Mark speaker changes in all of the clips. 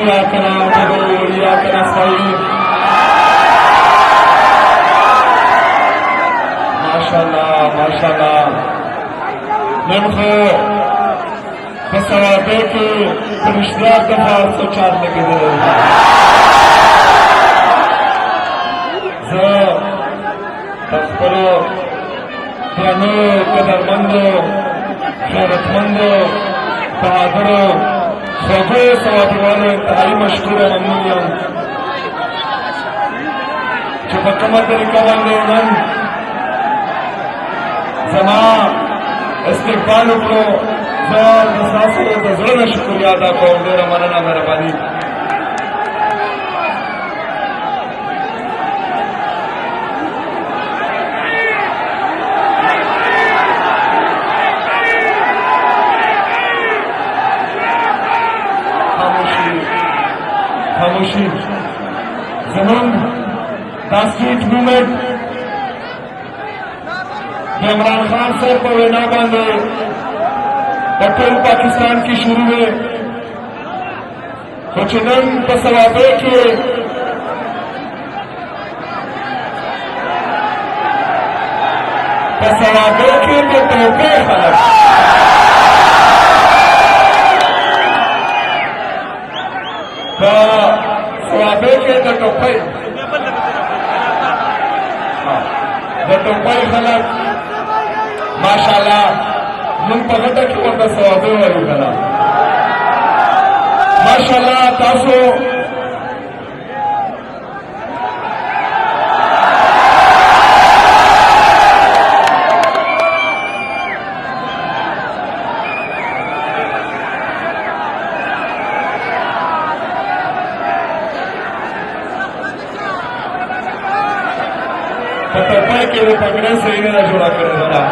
Speaker 1: إياك نعبد وإياك نستعين. ما شاء الله نن خو په ثوابه کې پرشتیا دفعه 4 لګېدل. زه د خپلو درنو قدرمندو غیرتمندو بهادرو خوږو ثوابوالو انتهایي مشکوره ممنون یم چې په کومه طریقه باندې نن زما استقبال وکړو. زه د ستاسو د زړه نه شکریه ادا کوم. ډېره مننه، مهرباني. خاموشي زمونږ دا سټریټ موومنټ د عمران خان صاحب په وینا باندې په ټول پاکستان کې شروع دی، خو چې نن په ثوابه کې د توبې خلک په ثوابه کې د ټوپۍ خلک ماشاءالله موږ په غټه کې ورته ثوابه وایو کنه. ماشاءالله تاسو په ټوپۍ کې د پګړۍ صحیح نه ده جوړه کړې ده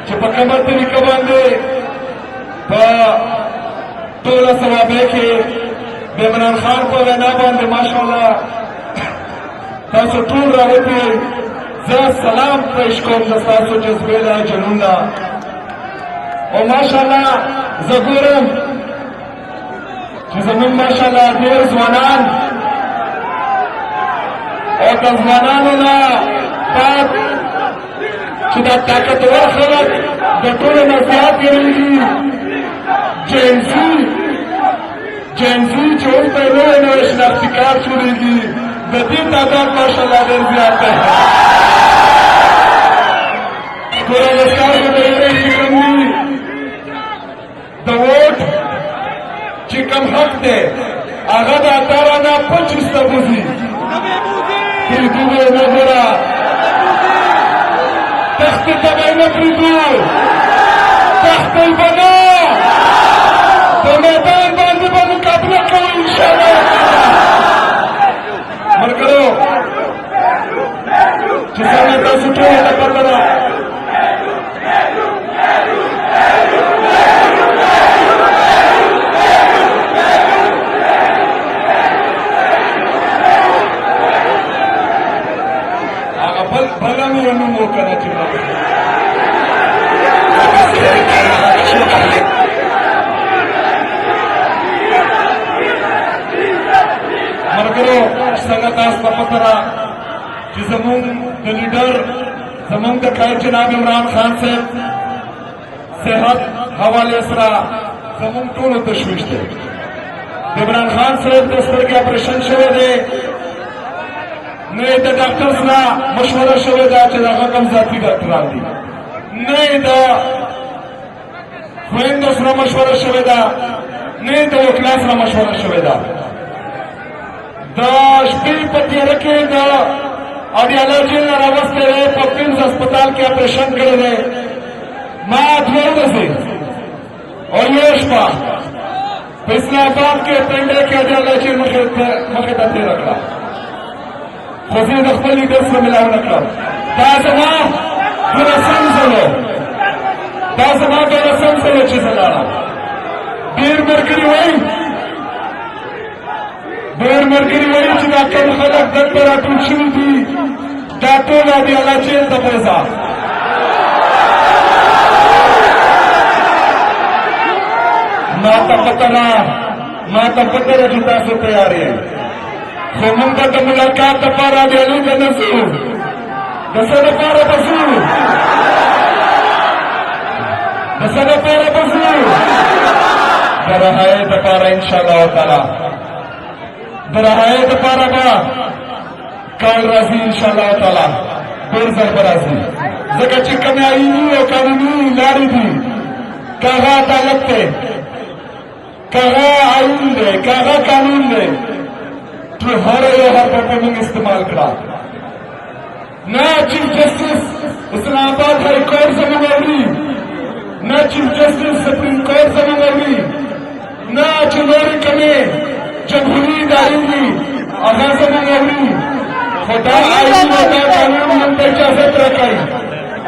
Speaker 1: چې په کومه طریقه باندې په ټوله ثوابه کې د عمران خان په وینا باندې ماشاءالله تاسو ټول راوتئ. زه سلام پیش کوم د ستاسو جذبې له جنون نه او ماشاءالله زه ګورم چې زموږ ماشاءالله ډېر ځوانان او د ځوانانو نه بعد چې دا طاقتور خلک د ټولو نه زیات ګڼلي جنزي چې اوس ته نوی نوی شناختي کارت جوړېږي د دې تعداد ماشاءالله ډېر زیات دی. ګوره د ستاسو د ډېرې چې کوم دي د ووټ چې کوم حق دی هغه د 18 نه 25 ته بوځي. پریدو نگورا تخت تبای نپریدو تخت البنا تو میدان باندې باندې قابله کوي انشاءالله. مرګرو چې څنګه تاسو ټول ته پته ده بلا میرا نوم وکنه چې مرګرو څنګه تاسو په پته ده چې زموږ د لیډر زموږ د قائد جناب عمران خان صاحب صحت حوالې سره زموږ ټولو تشویش دی. د عمران خان صاحب د سترګې اپریشن شوی دی، نه د ډاکټر سره مشوره شوې ده چې هغه کوم ذاتي ډاکټران دي، نه د خویندو سره مشوره شوې ده، نه د وکلا سره مشوره شوې ده. د شپې په تیاره کې د اډیاله جیل نه راوستی دی، په پینز هسپتال کې اپریشن کړی دی. ما 2 ورځې او 1 شپه په اسلام آباد کې پنډه کې اډیاله جیل مخې ته تېره کړه، خو زه د خپل لیډر سره ملاونه کړم. دا زما 12 ځل چې زه لاړم. ډېر ملګري وایي چې دا کوم خلک دلته راټول شوي دي دا ټول اډیاله جیل ته بوځه. ما تفتر جتا سو تیاری ہے خو منگا دا ملاقات دا پارا دیالو دا نسو دسا دا پارا بسو دسا دا پارا بسو درہائے دا پارا انشاءاللہ تعالی درہائے دا پارا با کال رازی انشاءاللہ تعالی دور زر برازی زکا چی کمی آئینی و قانونی لاری دی کاغا عدالت تے کاغا آئین دے کاغا قانون دے تو ہر پر استعمال کرا نہ چیف جسٹس اسلام آباد ہائی کورٹ زمان اولی نہ چیف جسٹس سپریم کورٹ زمان اولی نہ چنوری کمی جمہوری دائنی آغا زمان اولی خدا آئین و دا قانون من اجازت رکھائی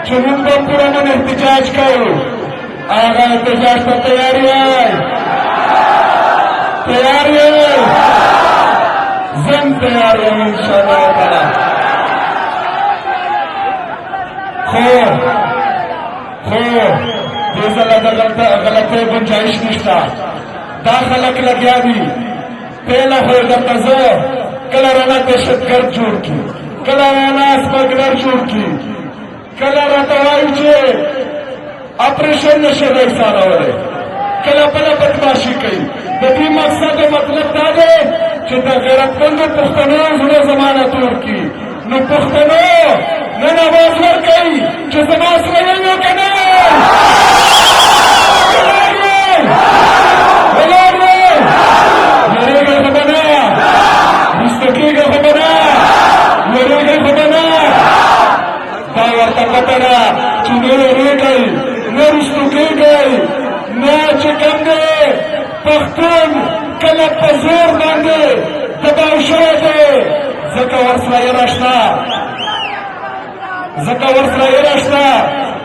Speaker 1: چنون با پورا من احتجاج کرو آغا احتجاج پر تیاری آئی تیاری آئی زن تیاری آئی انشاءاللہ تعالی دیزل دا غلطے گنجائش نشتا دا خلق لگیا دی پہلا ہوئے دا تزور کلا رانا دہشت گرد جوڑ کی کلا رانا اسپاگلر جوڑ کی کلا راتوائی چے آپریشن نشد ایسانا ہو رہے کلا پلا بدماشی کئی بدی مقصد مطلب دا دے چه دا غیرت مند پختنو زنو زمانہ طور کی نو پختنو نن آواز ور کئی چه زمان سرائیو کنے میرے گئے خبنا مستقی گئے خبنا میرے گئے خبنا داورتا قطرہ چنو رے گئی نہ رشتو کی گئی نہ چکم گئے پختون کلب پزور باندے دباو شوئے دے زکا ورسلا یراشنا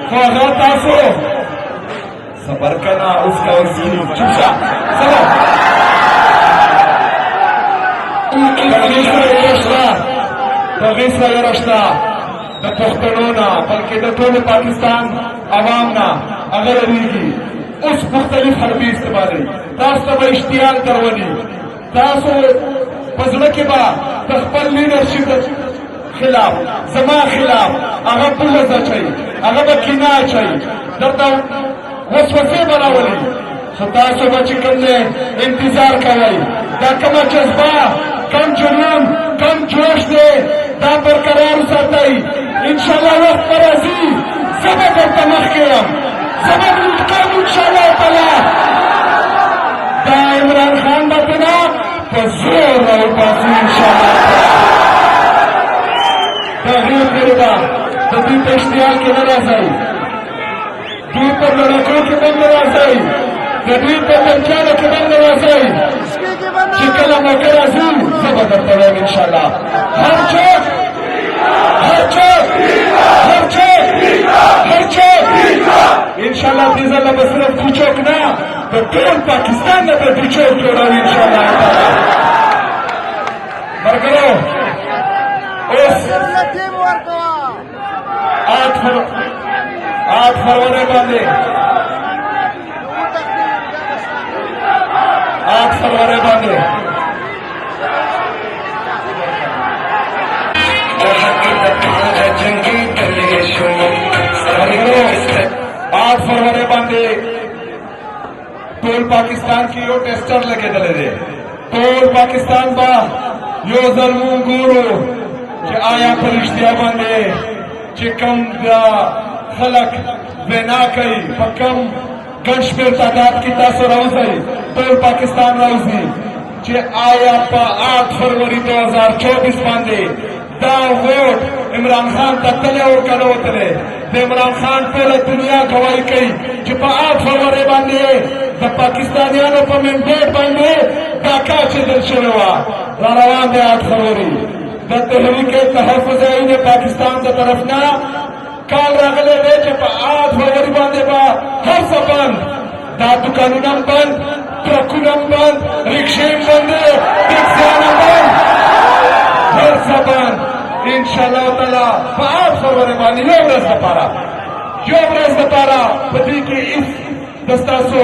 Speaker 1: خو آغا تاسو صبر کنا اس کا ورسلی چپشا صبر تغیسلا یراشنا دا پختنونا بلکہ دا طول پاکستان عوامنا اگر اریگی اس مختلف حربی استعمالی تاسو با اشتیال کرونی تاسو پزڑکی با تخبر لیڈرشپ خلاف زمان خلاف اغا بلزا چاہی اغا با کنا چاہی درتا وسوسے براولی تاسو با چکم نے انتظار کرائی دا کما جذبہ کم جنون کم جوش دے دا برقرار ساتائی انشاءاللہ وقت پر ازی سبب ارتمخ کیم سبب انتقام انشاءاللہ تعالی دا عمران خان باتنا پزور رو بازی انشاءاللہ تغییر کردا دبی پیشتیال کے نرازائی دو پر لڑکوں کے بند نرازائی دبی پر لنچانوں کے بند نرازائی چکلا موکر ازی سبب ارتمخ انشاءاللہ ہر چوک انشاءاللہ دیزاللہ بصرف پوچھوک نا تو طول پاکستان نا پر پوچھوک جوڑاوی انشاءاللہ برگرو اس 8 فروری باندے 8 فروری باندے جنگی کرے شو 8 فروری باندے ٹول پاکستان کی یو ٹیسٹر لگے دلے دے ٹول پاکستان با یو ظلمون گورو کہ آیا پرشتیا باندے چکم دا خلق بنا کئی پکم گنش پر تعداد کی تاثر روزائی ٹول پاکستان روزی کہ آیا پا 8 فروری 2024 باندے دا ووٹ عمران خان تا تلے اور کلو تلے دا عمران خان پہلے دنیا گواہی کئی کہ پا 8 فروری باندے دا پاکستانیانو پا ممبیٹ باندے دا کاچے دل شنوا روان دے 8 فروری دا تحریک تحفظ عین پاکستان دا طرفنا کال رغلے دے کہ پا 8 فروری باندے با ہر سبند دا دکانونم بند ٹرکونم بند رکشیم بند ٹیکسیانم بند ہر سبند انشاءاللہ تعالی پا 8 فروری باندے یو برز دپارا پتی کی اس دستاسو